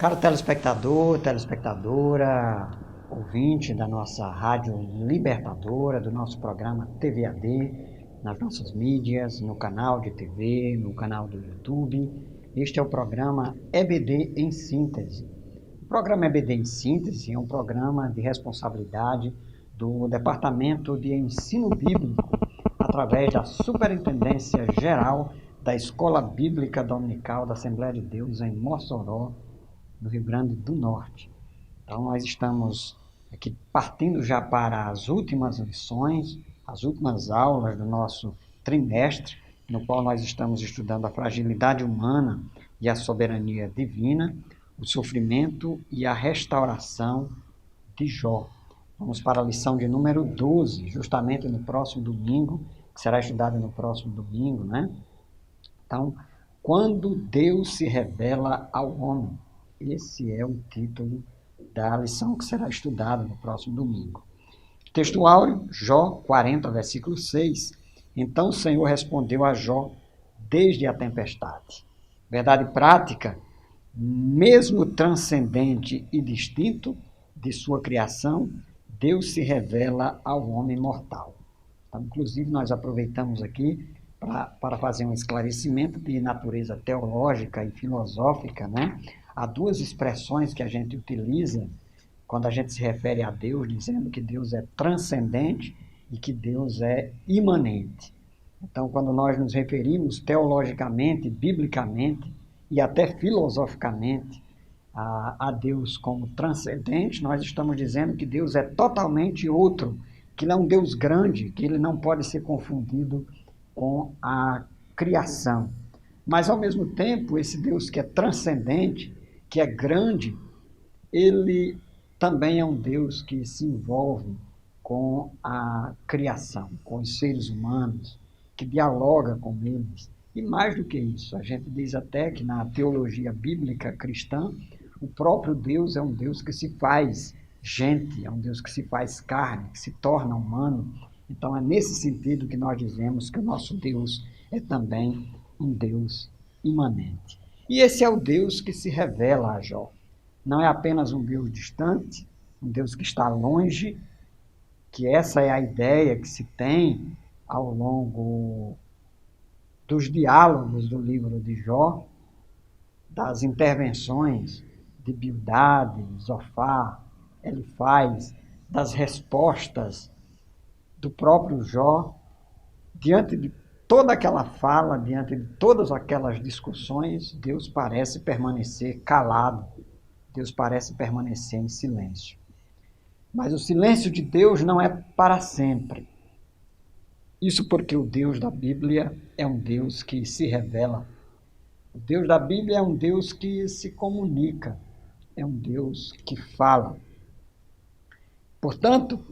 Caro telespectador, telespectadora, ouvinte da nossa Rádio Libertadora, do nosso programa TVAD, nas nossas mídias, no canal de TV, no canal do YouTube. Este é o programa EBD em Síntese. O programa EBD em Síntese é um programa de responsabilidade do Departamento de Ensino Bíblico, através da Superintendência Geral da Escola Bíblica Dominical da Assembleia de Deus em Mossoró, no Rio Grande do Norte. Então, nós estamos aqui partindo já para as últimas lições, as últimas aulas do nosso trimestre, no qual nós estamos estudando a fragilidade humana e a soberania divina, o sofrimento e a restauração de Jó. Vamos para a lição de número 12, justamente no próximo domingo, que será estudada no próximo domingo, né? Então, quando Deus se revela ao homem. Esse é o título da lição que será estudada no próximo domingo. Texto áureo, Jó 40, versículo 6. Então o Senhor respondeu a Jó desde a tempestade. Verdade prática, mesmo transcendente e distinto de sua criação, Deus se revela ao homem mortal. Então, inclusive, nós aproveitamos aqui para fazer um esclarecimento de natureza teológica e filosófica, né? Há duas expressões que a gente utiliza quando a gente se refere a Deus, dizendo que Deus é transcendente e que Deus é imanente. Então, quando nós nos referimos teologicamente, biblicamente e até filosoficamente a Deus como transcendente, nós estamos dizendo que Deus é totalmente outro, que ele é um Deus grande, que ele não pode ser confundido com a criação. Mas, ao mesmo tempo, esse Deus que é transcendente, que é grande, ele também é um Deus que se envolve com a criação, com os seres humanos, que dialoga com eles. E mais do que isso, a gente diz até que na teologia bíblica cristã, o próprio Deus é um Deus que se faz gente, é um Deus que se faz carne, que se torna humano. Então é nesse sentido que nós dizemos que o nosso Deus é também um Deus imanente. E esse é o Deus que se revela a Jó. Não é apenas um Deus distante, um Deus que está longe, que essa é a ideia que se tem ao longo dos diálogos do livro de Jó, das intervenções de Bildade, Zofar, Elifaz, das respostas do próprio Jó, diante de toda aquela fala, diante de todas aquelas discussões, Deus parece permanecer calado, Deus parece permanecer em silêncio. Mas o silêncio de Deus não é para sempre. Isso porque o Deus da Bíblia é um Deus que se revela. O Deus da Bíblia é um Deus que se comunica, é um Deus que fala. Portanto,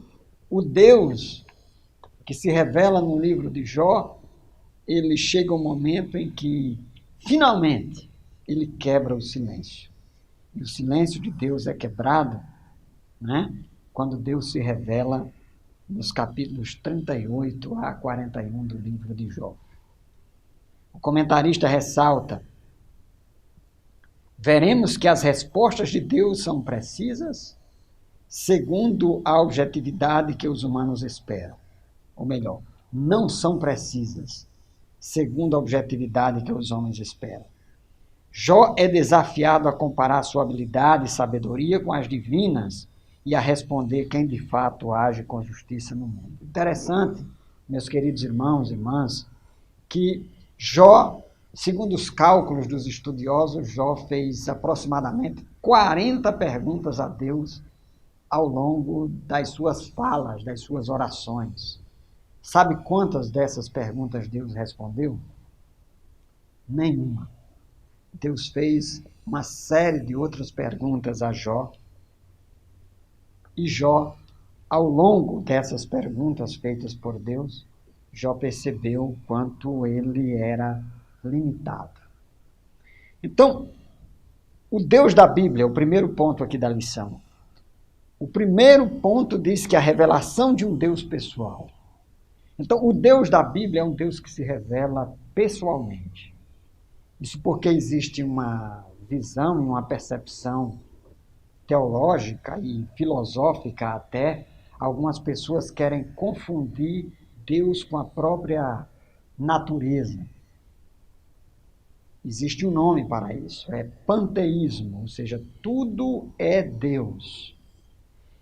o Deus que se revela no livro de Jó, ele chega um momento em que, finalmente, ele quebra o silêncio. E o silêncio de Deus é quebrado, né? Quando Deus se revela nos capítulos 38 a 41 do livro de Jó. O comentarista ressalta: veremos que as respostas de Deus são precisas, segundo a objetividade que os humanos esperam. Ou melhor, não são precisas, segundo a objetividade que os homens esperam. Jó é desafiado a comparar sua habilidade e sabedoria com as divinas e a responder quem de fato age com justiça no mundo. Interessante, meus queridos irmãos e irmãs, que Jó, segundo os cálculos dos estudiosos, Jó fez aproximadamente 40 perguntas a Deus ao longo das suas falas, das suas orações. Sabe quantas dessas perguntas Deus respondeu? Nenhuma. Deus fez uma série de outras perguntas a Jó. E Jó, ao longo dessas perguntas feitas por Deus, Jó percebeu o quanto ele era limitado. Então, o Deus da Bíblia, o primeiro ponto aqui da lição. O primeiro ponto diz que a revelação de um Deus pessoal. Então, o Deus da Bíblia é um Deus que se revela pessoalmente. Isso porque existe uma visão e uma percepção teológica e filosófica até, algumas pessoas querem confundir Deus com a própria natureza. Existe um nome para isso, é panteísmo, ou seja, tudo é Deus.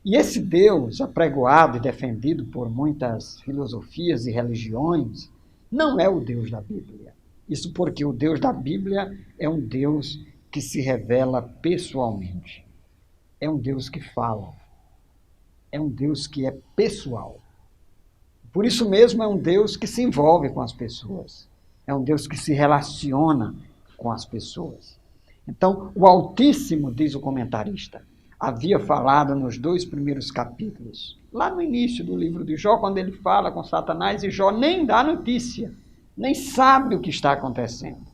E esse Deus, apregoado e defendido por muitas filosofias e religiões, não é o Deus da Bíblia. Isso porque o Deus da Bíblia é um Deus que se revela pessoalmente. É um Deus que fala. É um Deus que é pessoal. Por isso mesmo é um Deus que se envolve com as pessoas. É um Deus que se relaciona com as pessoas. Então, o Altíssimo, diz o comentarista, havia falado nos 2 primeiros capítulos, lá no início do livro de Jó, quando ele fala com Satanás, e Jó nem dá notícia, nem sabe o que está acontecendo.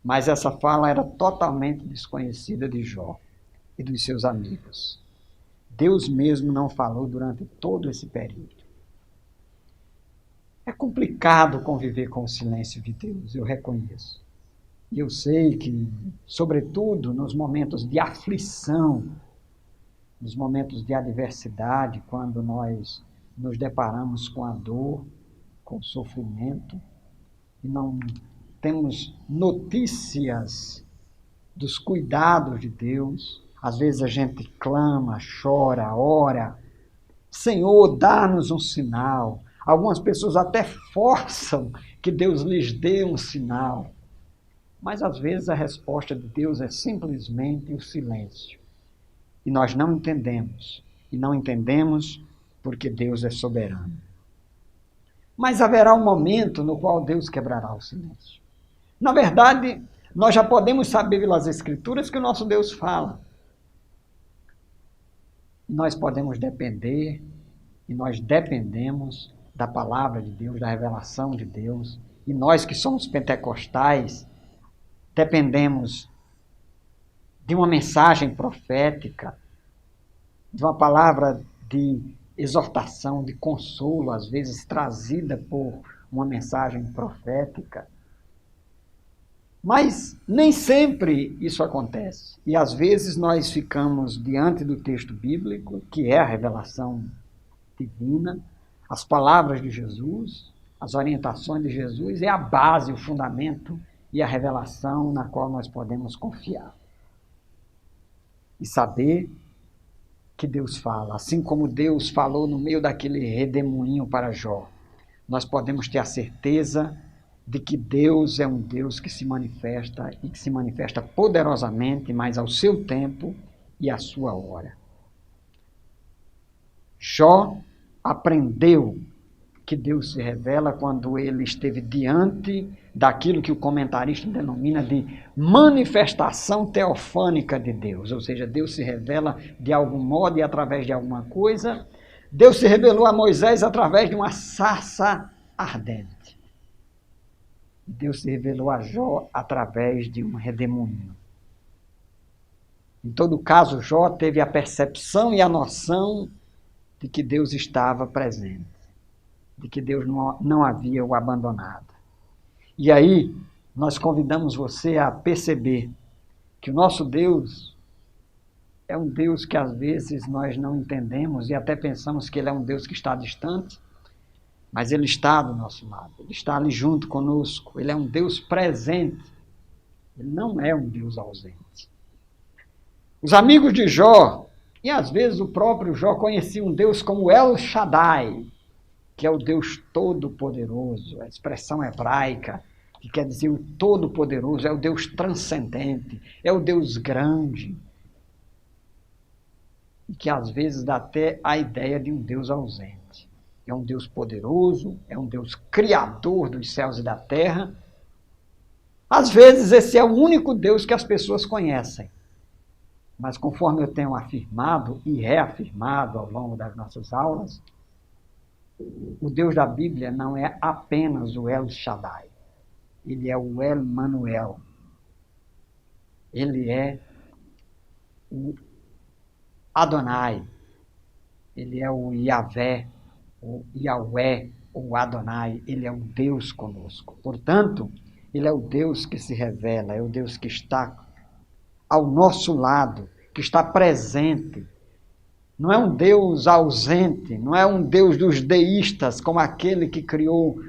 Mas essa fala era totalmente desconhecida de Jó e dos seus amigos. Deus mesmo não falou durante todo esse período. É complicado conviver com o silêncio de Deus, eu reconheço. E eu sei que, sobretudo nos momentos de aflição, nos momentos de adversidade, quando nós nos deparamos com a dor, com o sofrimento, e não temos notícias dos cuidados de Deus, às vezes a gente clama, chora, ora, Senhor, dá-nos um sinal. Algumas pessoas até forçam que Deus lhes dê um sinal. Mas às vezes a resposta de Deus é simplesmente o silêncio. E nós não entendemos. E não entendemos porque Deus é soberano. Mas haverá um momento no qual Deus quebrará o silêncio. Na verdade, nós já podemos saber pelas Escrituras que o nosso Deus fala. Nós podemos depender, e nós dependemos da palavra de Deus, da revelação de Deus. E nós que somos pentecostais, dependemos de uma mensagem profética, de uma palavra de exortação, de consolo, às vezes trazida por uma mensagem profética. Mas nem sempre isso acontece. E às vezes nós ficamos diante do texto bíblico, que é a revelação divina, as palavras de Jesus, as orientações de Jesus, é a base, o fundamento e a revelação na qual nós podemos confiar. E saber que Deus fala, assim como Deus falou no meio daquele redemoinho para Jó. Nós podemos ter a certeza de que Deus é um Deus que se manifesta e que se manifesta poderosamente, mas ao seu tempo e à sua hora. Jó aprendeu que Deus se revela quando ele esteve diante daquilo que o comentarista denomina de manifestação teofânica de Deus, ou seja, Deus se revela de algum modo e através de alguma coisa. Deus se revelou a Moisés através de uma sarça ardente. Deus se revelou a Jó através de um redemoinho. Em todo caso, Jó teve a percepção e a noção de que Deus estava presente, de que Deus não havia o abandonado. E aí, nós convidamos você a perceber que o nosso Deus é um Deus que às vezes nós não entendemos e até pensamos que ele é um Deus que está distante, mas ele está do nosso lado, ele está ali junto conosco, ele é um Deus presente, ele não é um Deus ausente. Os amigos de Jó, e às vezes o próprio Jó, conheciam um Deus como El Shaddai, que é o Deus Todo-Poderoso, a expressão hebraica, que quer dizer o Todo-Poderoso, é o Deus transcendente, é o Deus grande, e que às vezes dá até a ideia de um Deus ausente. É um Deus poderoso, é um Deus criador dos céus e da terra. Às vezes esse é o único Deus que as pessoas conhecem. Mas conforme eu tenho afirmado e reafirmado ao longo das nossas aulas, o Deus da Bíblia não é apenas o El Shaddai. Ele é o El Manuel. Ele é o Adonai. Ele é o Yahvé, o Yahweh, o Adonai. Ele é um Deus conosco. Portanto, ele é o Deus que se revela, é o Deus que está ao nosso lado, que está presente. Não é um Deus ausente, não é um Deus dos deístas, como aquele que criou,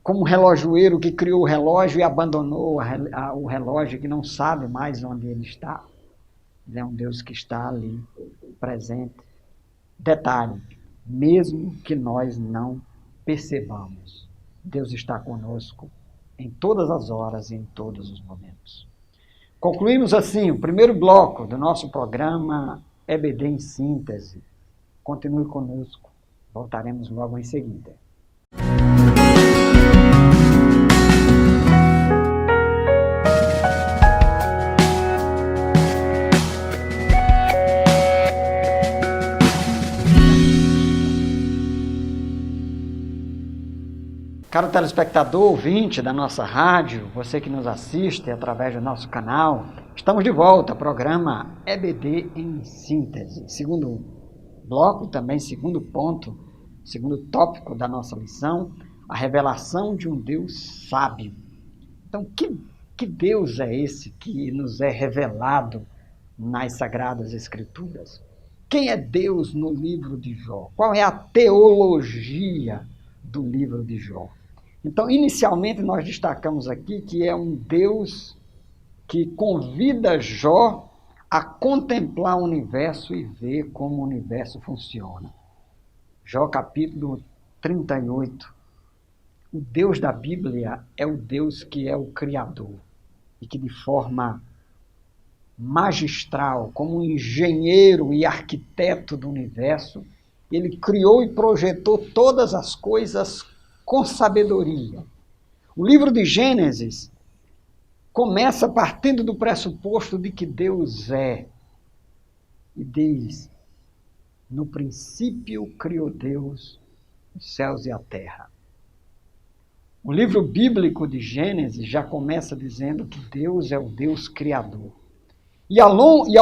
como um relojoeiro que criou o relógio e abandonou o relógio, que não sabe mais onde ele está. Ele é um Deus que está ali, presente. Detalhe, mesmo que nós não percebamos, Deus está conosco em todas as horas e em todos os momentos. Concluímos assim o primeiro bloco do nosso programa EBD em Síntese. Continue conosco, voltaremos logo em seguida. Caro telespectador, ouvinte da nossa rádio, você que nos assiste através do nosso canal, estamos de volta ao programa EBD em Síntese. Segundo bloco, também segundo ponto, segundo tópico da nossa lição, a revelação de um Deus sábio. Então, que Deus é esse que nos é revelado nas Sagradas Escrituras? Quem é Deus no livro de Jó? Qual é a teologia do livro de Jó? Então, inicialmente, nós destacamos aqui que é um Deus que convida Jó a contemplar o universo e ver como o universo funciona. Jó, capítulo 38. O Deus da Bíblia é o Deus que é o Criador e que, de forma magistral, como um engenheiro e arquiteto do universo, ele criou e projetou todas as coisas com sabedoria. O livro de Gênesis começa partindo do pressuposto de que Deus é. E diz: no princípio criou Deus os céus e a terra. O livro bíblico de Gênesis já começa dizendo que Deus é o Deus criador. E ao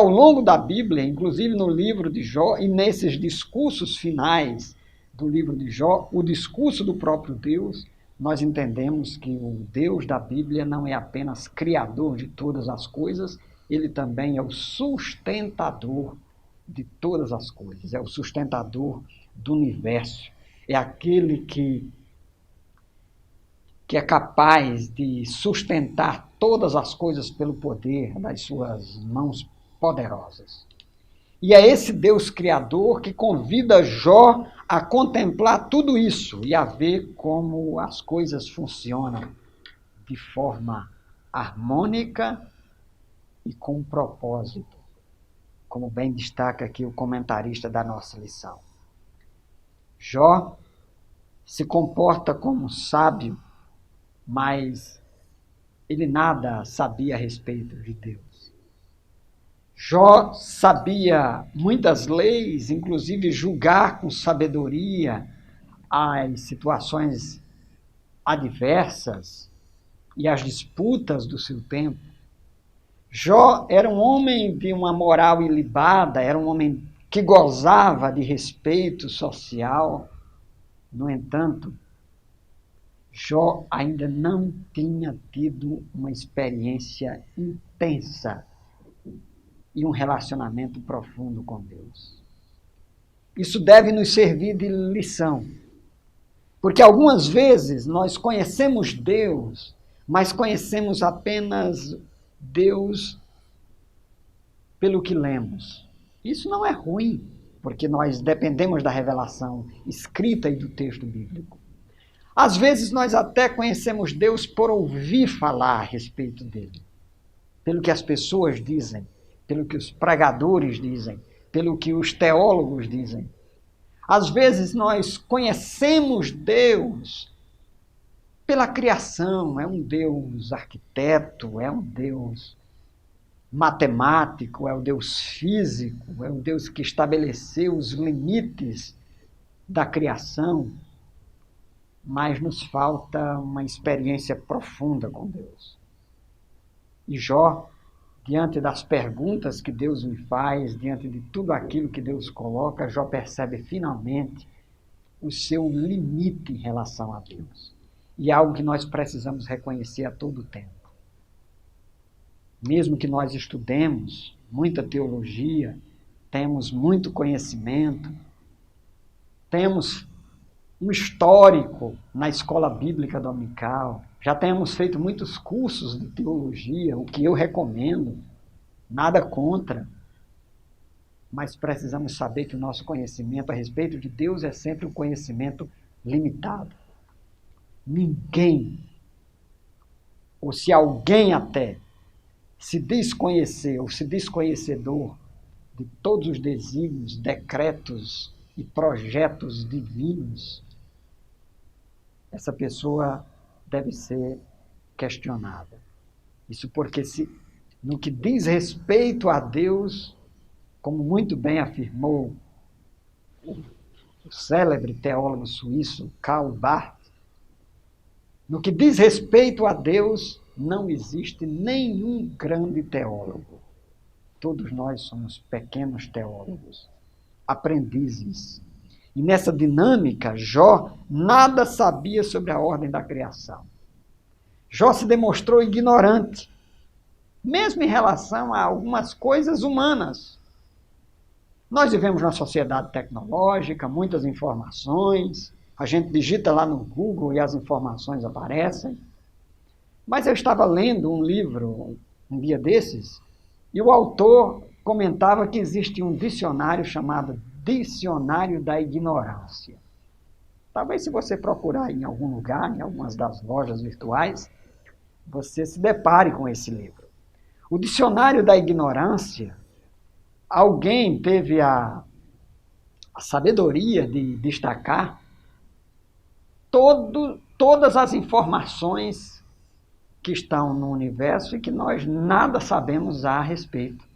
longo da Bíblia, inclusive no livro de Jó, e nesses discursos finais do livro de Jó, o discurso do próprio Deus, nós entendemos que o Deus da Bíblia não é apenas criador de todas as coisas, ele também é o sustentador de todas as coisas, é o sustentador do universo, é aquele que é capaz de sustentar todas as coisas pelo poder das suas mãos poderosas. E é esse Deus criador que convida Jó a contemplar tudo isso e a ver como as coisas funcionam de forma harmônica e com propósito, como bem destaca aqui o comentarista da nossa lição. Jó se comporta como sábio, mas ele nada sabia a respeito de Deus. Jó sabia muitas leis, inclusive julgar com sabedoria as situações adversas e as disputas do seu tempo. Jó era um homem de uma moral ilibada, era um homem que gozava de respeito social. No entanto, Jó ainda não tinha tido uma experiência intensa e um relacionamento profundo com Deus. Isso deve nos servir de lição, porque algumas vezes nós conhecemos Deus, mas conhecemos apenas Deus pelo que lemos. Isso não é ruim, porque nós dependemos da revelação escrita e do texto bíblico. Às vezes nós até conhecemos Deus por ouvir falar a respeito dele, pelo que as pessoas dizem, pelo que os pregadores dizem, pelo que os teólogos dizem. Às vezes nós conhecemos Deus pela criação, é um Deus arquiteto, é um Deus matemático, é um Deus físico, é um Deus que estabeleceu os limites da criação, mas nos falta uma experiência profunda com Deus. E Jó, diante das perguntas que Deus lhe faz, diante de tudo aquilo que Deus coloca, Jó percebe finalmente o seu limite em relação a Deus. E é algo que nós precisamos reconhecer a todo tempo. mesmo que nós estudemos muita teologia, temos muito conhecimento, temos um histórico na escola bíblica dominical, já temos feito muitos cursos de teologia, o que eu recomendo, nada contra, mas precisamos saber que o nosso conhecimento a respeito de Deus é sempre um conhecimento limitado. Ninguém, ou se alguém até, se desconhecer ou se desconhecedor de todos os desígnios, decretos e projetos divinos, essa pessoa deve ser questionada. Isso porque, no que diz respeito a Deus, como muito bem afirmou o célebre teólogo suíço Karl Barth, no que diz respeito a Deus, não existe nenhum grande teólogo. Todos nós somos pequenos teólogos, aprendizes. E nessa dinâmica, Jó nada sabia sobre a ordem da criação. Jó se demonstrou ignorante, mesmo em relação a algumas coisas humanas. Nós vivemos numa sociedade tecnológica, muitas informações, a gente digita lá no Google e as informações aparecem. Mas eu estava lendo um livro um dia desses, e o autor comentava que existe um dicionário chamado Dicionário da Ignorância. Talvez se você procurar em algum lugar, em algumas das lojas virtuais, você se depare com esse livro. O Dicionário da Ignorância, alguém teve a sabedoria de destacar todas as informações que estão no universo e que nós nada sabemos a respeito.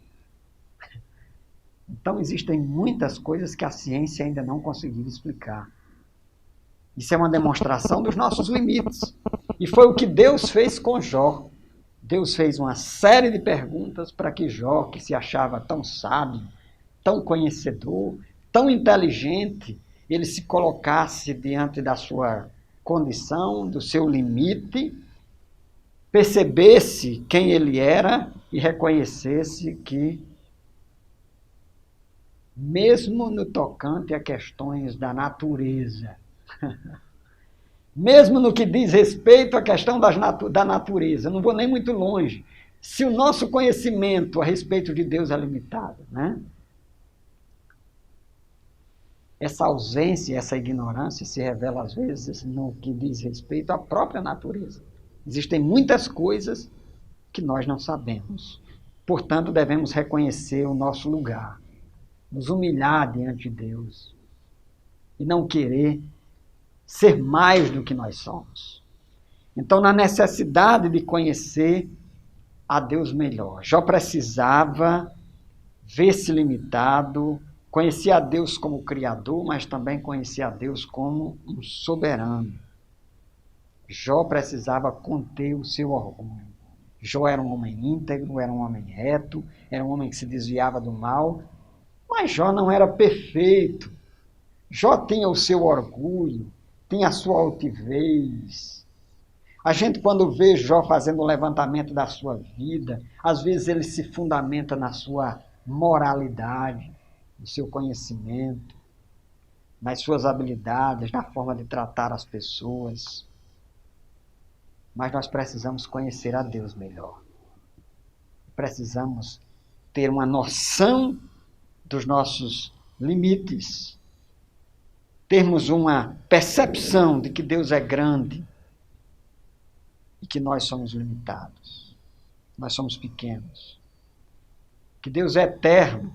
Então, existem muitas coisas que a ciência ainda não conseguiu explicar. Isso é uma demonstração dos nossos limites. E foi o que Deus fez com Jó. Deus fez uma série de perguntas para que Jó, que se achava tão sábio, tão conhecedor, tão inteligente, ele se colocasse diante da sua condição, do seu limite, percebesse quem ele era e reconhecesse que, mesmo no tocante a questões da natureza, mesmo no que diz respeito à questão da natureza, não vou nem muito longe, se o nosso conhecimento a respeito de Deus é limitado, né? Essa ausência, essa ignorância se revela às vezes no que diz respeito à própria natureza. Existem muitas coisas que nós não sabemos. Portanto, devemos reconhecer o nosso lugar, nos humilhar diante de Deus e não querer ser mais do que nós somos. Então, na necessidade de conhecer a Deus melhor, Jó precisava ver-se limitado, conhecer a Deus como Criador, mas também conhecer a Deus como um soberano. Jó precisava conter o seu orgulho. Jó era um homem íntegro, era um homem reto, era um homem que se desviava do mal, mas Jó não era perfeito. Jó tinha o seu orgulho, tinha a sua altivez. A gente, quando vê Jó fazendo o levantamento da sua vida, às vezes ele se fundamenta na sua moralidade, no seu conhecimento, nas suas habilidades, na forma de tratar as pessoas. Mas nós precisamos conhecer a Deus melhor. Precisamos ter uma noção dos nossos limites. Termos uma percepção de que Deus é grande e que nós somos limitados. Nós somos pequenos. Que Deus é eterno.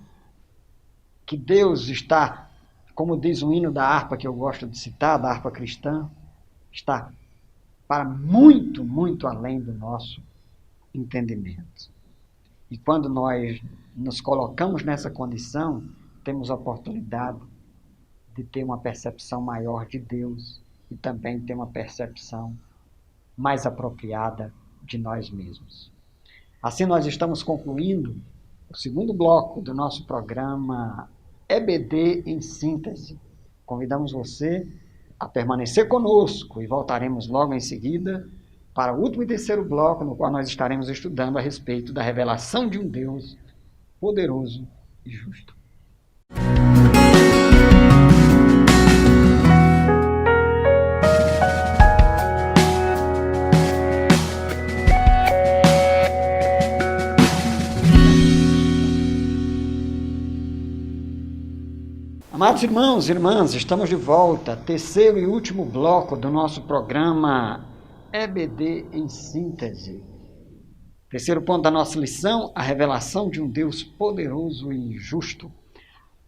Que Deus está, como diz o hino da harpa que eu gosto de citar, da harpa cristã, está para muito, muito além do nosso entendimento. E quando nós nos colocamos nessa condição, temos a oportunidade de ter uma percepção maior de Deus e também ter uma percepção mais apropriada de nós mesmos. Assim, nós estamos concluindo o segundo bloco do nosso programa EBD em Síntese. Convidamos você a permanecer conosco e voltaremos logo em seguida para o último e terceiro bloco, no qual nós estaremos estudando a respeito da revelação de um Deus poderoso e justo. Amados irmãos e irmãs, estamos de volta, terceiro e último bloco do nosso programa EBD em síntese. Terceiro ponto da nossa lição, a revelação de um Deus poderoso e justo.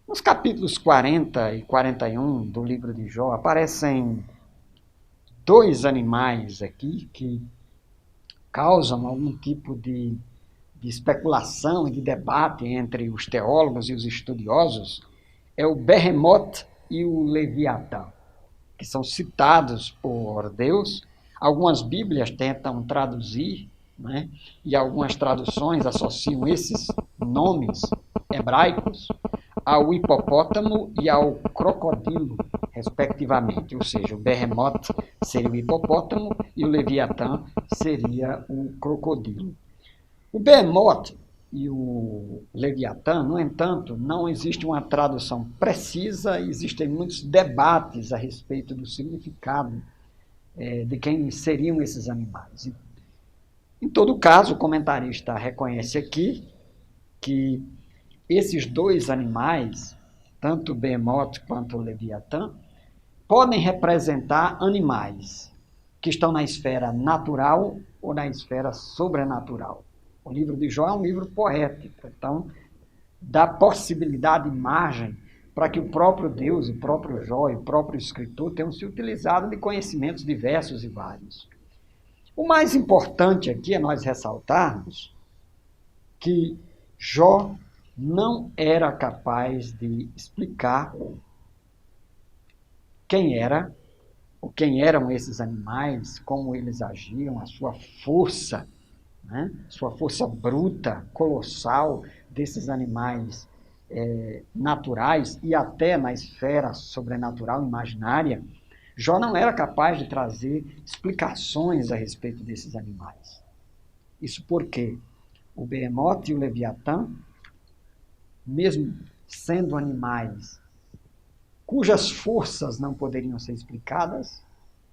Nos capítulos 40 e 41 do livro de Jó, aparecem dois animais aqui que causam algum tipo de especulação e de debate entre os teólogos e os estudiosos. É o Behemoth e o Leviatã, que são citados por Deus. Algumas Bíblias tentam traduzir, né? E algumas traduções associam esses nomes hebraicos ao hipopótamo e ao crocodilo, respectivamente. Ou seja, o Behemoth seria o hipopótamo e o Leviatã seria o crocodilo. O Behemoth e o Leviatã, no entanto, não existe uma tradução precisa, existem muitos debates a respeito do significado de quem seriam esses animais. Em todo caso, o comentarista reconhece aqui que esses dois animais, tanto o Behemoth quanto o Leviatã, podem representar animais que estão na esfera natural ou na esfera sobrenatural. O livro de Jó é um livro poético, então dá possibilidade e margem para que o próprio Deus, o próprio Jó e o próprio escritor tenham se utilizado de conhecimentos diversos e vários. O mais importante aqui é nós ressaltarmos que Jó não era capaz de explicar quem eram esses animais, como eles agiam, a sua força, né? Sua força bruta, colossal desses animais naturais e até na esfera sobrenatural, imaginária. Jó não era capaz de trazer explicações a respeito desses animais. Isso porque o Behemoth e o Leviatã, mesmo sendo animais cujas forças não poderiam ser explicadas,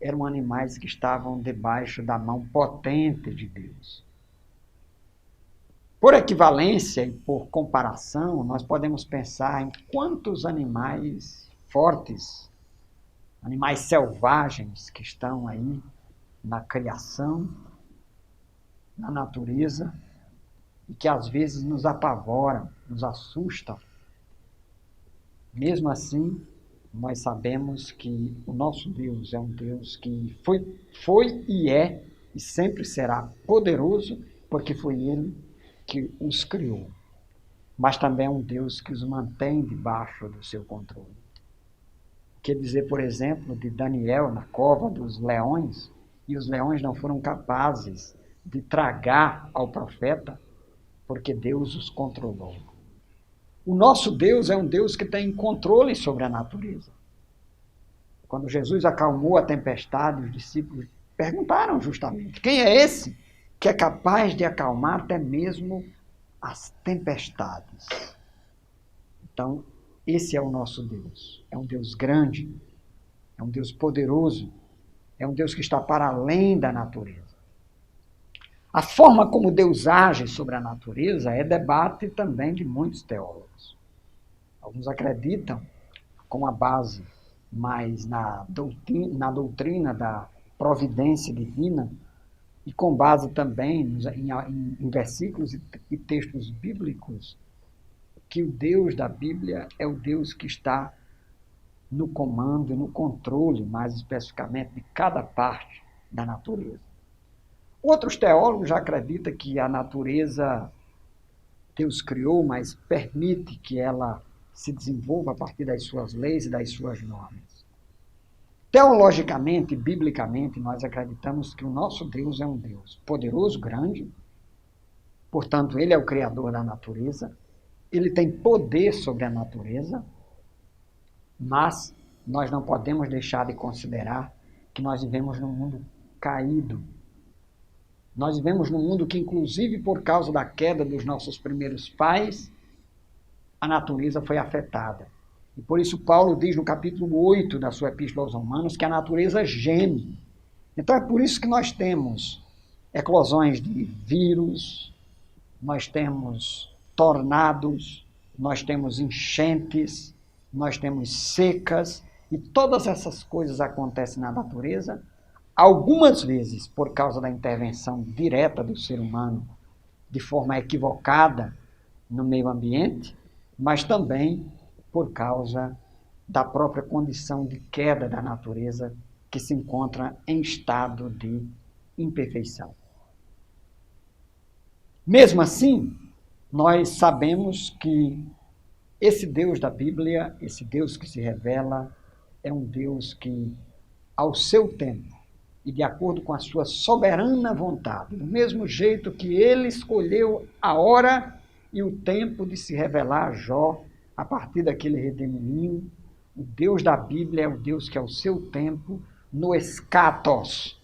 eram animais que estavam debaixo da mão potente de Deus. Por equivalência e por comparação, nós podemos pensar em quantos animais fortes, animais selvagens que estão aí na criação, na natureza, e que às vezes nos apavoram, nos assustam. Mesmo assim, nós sabemos que o nosso Deus é um Deus que foi e é e sempre será poderoso, porque foi Ele que os criou. Mas também é um Deus que os mantém debaixo do seu controle. Quer dizer, por exemplo, de Daniel na cova dos leões, e os leões não foram capazes de tragar ao profeta, porque Deus os controlou. O nosso Deus é um Deus que tem controle sobre a natureza. Quando Jesus acalmou a tempestade, os discípulos perguntaram justamente: quem é esse que é capaz de acalmar até mesmo as tempestades? Então, esse é o nosso Deus. É um Deus grande, é um Deus poderoso, é um Deus que está para além da natureza. A forma como Deus age sobre a natureza é debate também de muitos teólogos. Alguns acreditam, com a base mais na doutrina da providência divina, e com base também em versículos e textos bíblicos, que o Deus da Bíblia é o Deus que está no comando e no controle, mais especificamente, de cada parte da natureza. Outros teólogos já acreditam que a natureza Deus criou, mas permite que ela se desenvolva a partir das suas leis e das suas normas. Teologicamente, biblicamente, nós acreditamos que o nosso Deus é um Deus poderoso, grande, portanto, Ele é o Criador da natureza, Ele tem poder sobre a natureza, mas nós não podemos deixar de considerar que nós vivemos num mundo caído, Nós vivemos num mundo que, inclusive por causa da queda dos nossos primeiros pais, a natureza foi afetada. E por isso Paulo diz no capítulo 8 da sua Epístola aos Romanos que a natureza geme. Então é por isso que nós temos eclosões de vírus, nós temos tornados, nós temos enchentes, nós temos secas, e todas essas coisas acontecem na natureza, algumas vezes por causa da intervenção direta do ser humano, de forma equivocada no meio ambiente, mas também por causa da própria condição de queda da natureza que se encontra em estado de imperfeição. Mesmo assim, nós sabemos que esse Deus da Bíblia, esse Deus que se revela, é um Deus que, ao seu tempo e de acordo com a sua soberana vontade, do mesmo jeito que ele escolheu a hora e o tempo de se revelar a Jó, a partir daquele redemoinho, o Deus da Bíblia é o Deus que, ao seu tempo, no eschatos,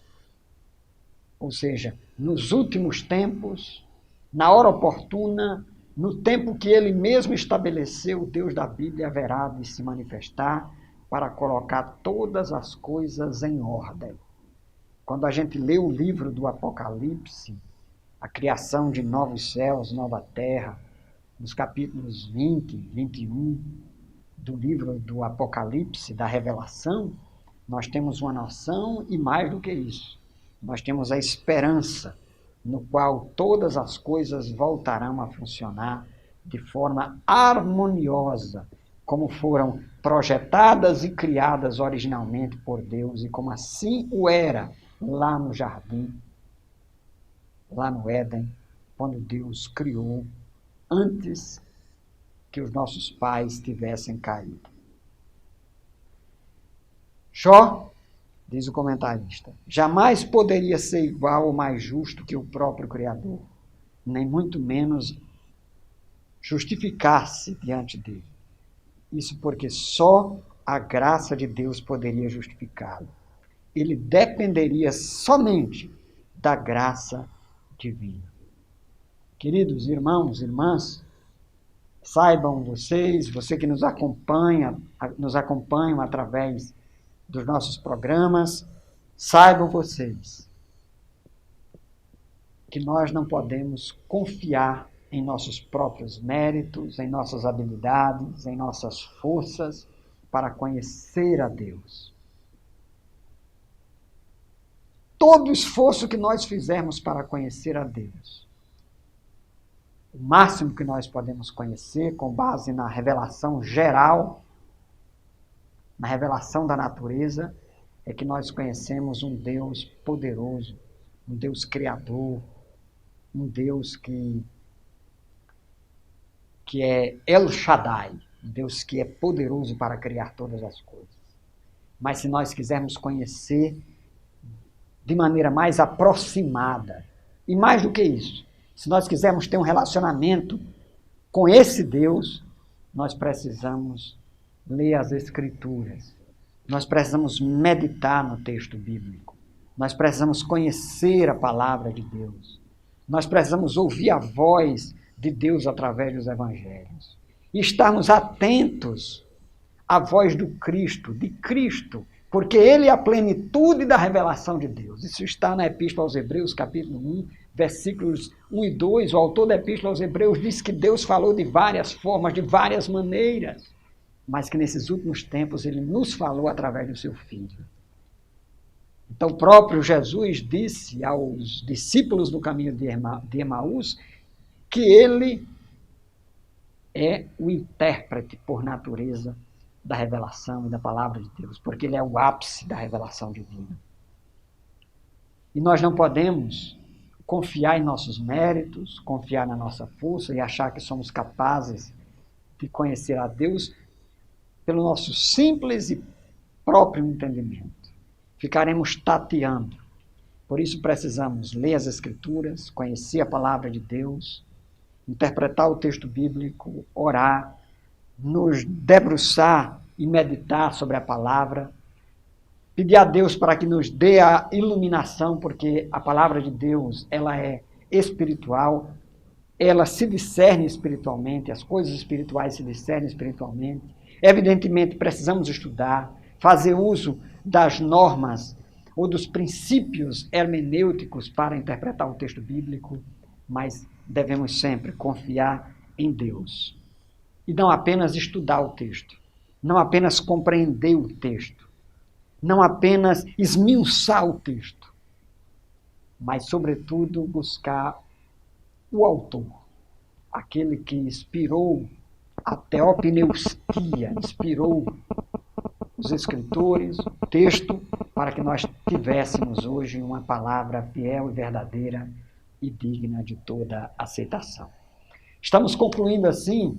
ou seja, nos últimos tempos, na hora oportuna, no tempo que ele mesmo estabeleceu, o Deus da Bíblia haverá de se manifestar para colocar todas as coisas em ordem. Quando a gente lê o livro do Apocalipse, a criação de novos céus, nova terra, nos capítulos 20, 21 do livro do Apocalipse, da Revelação, nós temos uma noção e mais do que isso. Nós temos a esperança no qual todas as coisas voltarão a funcionar de forma harmoniosa, como foram projetadas e criadas originalmente por Deus e como assim o era lá no jardim, lá no Éden, quando Deus criou antes que os nossos pais tivessem caído. Jó, diz o comentarista, jamais poderia ser igual ou mais justo que o próprio Criador, nem muito menos justificar-se diante dele. Isso porque só a graça de Deus poderia justificá-lo. Ele dependeria somente da graça divina. Queridos irmãos, irmãs, saibam vocês, você que nos acompanham através dos nossos programas, saibam vocês que nós não podemos confiar em nossos próprios méritos, em nossas habilidades, em nossas forças para conhecer a Deus. Todo esforço que nós fizermos para conhecer a Deus, o máximo que nós podemos conhecer com base na revelação geral, na revelação da natureza, é que nós conhecemos um Deus poderoso, um Deus criador, um Deus que é El Shaddai, um Deus que é poderoso para criar todas as coisas. Mas se nós quisermos conhecer de maneira mais aproximada, e mais do que isso, se nós quisermos ter um relacionamento com esse Deus, nós precisamos ler as Escrituras, nós precisamos meditar no texto bíblico, nós precisamos conhecer a palavra de Deus, nós precisamos ouvir a voz de Deus através dos evangelhos e estarmos atentos à voz do Cristo, de Cristo, porque ele é a plenitude da revelação de Deus. Isso está na Epístola aos Hebreus, capítulo 1, versículos 1 e 2. O autor da Epístola aos Hebreus diz que Deus falou de várias formas, de várias maneiras, mas que nesses últimos tempos ele nos falou através do seu Filho. Então, o próprio Jesus disse aos discípulos do caminho de Emaús que ele é o intérprete por natureza da revelação e da palavra de Deus, porque ele é o ápice da revelação divina. E nós não podemos confiar em nossos méritos, confiar na nossa força e achar que somos capazes de conhecer a Deus pelo nosso simples e próprio entendimento. Ficaremos tateando. Por isso precisamos ler as Escrituras, conhecer a palavra de Deus, interpretar o texto bíblico, orar, nos debruçar e meditar sobre a palavra, Pedir a Deus para que nos dê a iluminação, porque a palavra de Deus, ela é espiritual, ela se discerne espiritualmente, as coisas espirituais se discernem espiritualmente. Evidentemente, precisamos estudar, fazer uso das normas ou dos princípios hermenêuticos para interpretar o texto bíblico, mas devemos sempre confiar em Deus. E não apenas estudar o texto, não apenas compreender o texto, não apenas esmiuçar o texto, mas, sobretudo, buscar o autor, aquele que inspirou a teopneustia, inspirou os escritores, o texto, para que nós tivéssemos hoje uma palavra fiel e verdadeira e digna de toda aceitação. Estamos concluindo, assim,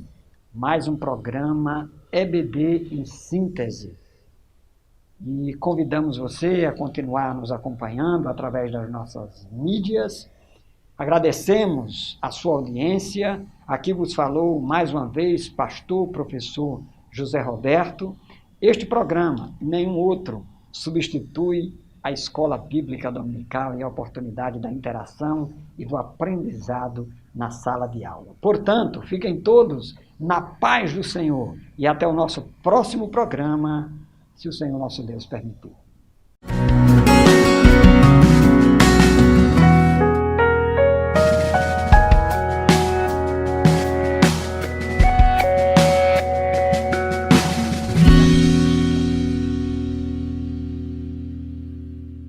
mais um programa EBD em síntese. E convidamos você a continuar nos acompanhando através das nossas mídias. Agradecemos a sua audiência. Aqui vos falou mais uma vez pastor, professor José Roberto. Este programa, nenhum outro, substitui a escola bíblica dominical e a oportunidade da interação e do aprendizado na sala de aula. Portanto, fiquem todos na paz do Senhor e até o nosso próximo programa, se o Senhor nosso Deus permitir.